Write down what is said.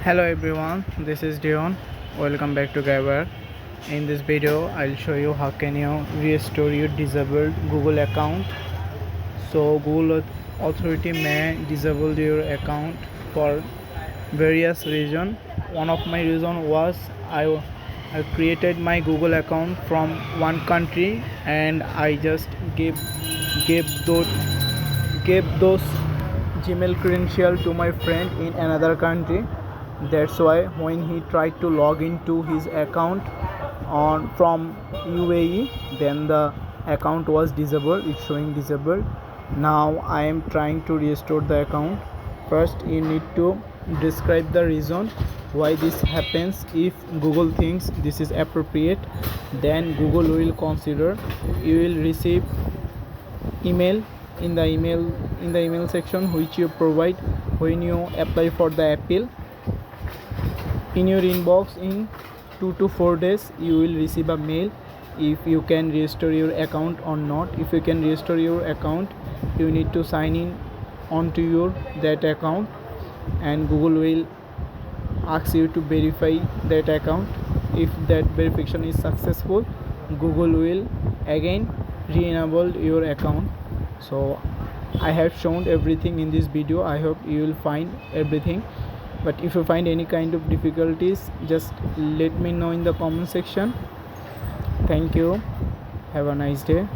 Hello everyone, this is Dion. Welcome back to Gaibar. In this video, I'll show you how can you restore your disabled Google account. So Google Authority may disable your account for various reasons. One of my reason was I created my Google account from one country and I just gave those Gmail credential to my friend in another country. That's why when he tried to log into his account from UAE, then the account was disabled. It's showing disabled. Now I am trying to restore the account. First you need to describe the reason why this happens. If Google thinks this is appropriate, then Google will consider. You will receive email in the email section which you provide when you apply for the appeal. In your inbox in 2 to 4 days you will receive a mail if you can restore your account or not. If you can restore your account, you need to sign in onto that account, and Google will ask you to verify that account. If that verification is successful, Google will again re-enable your account. So I have shown everything in this video. I hope you will find everything, but if you find any kind of difficulties, just let me know in the comment section. Thank you. Have a nice day.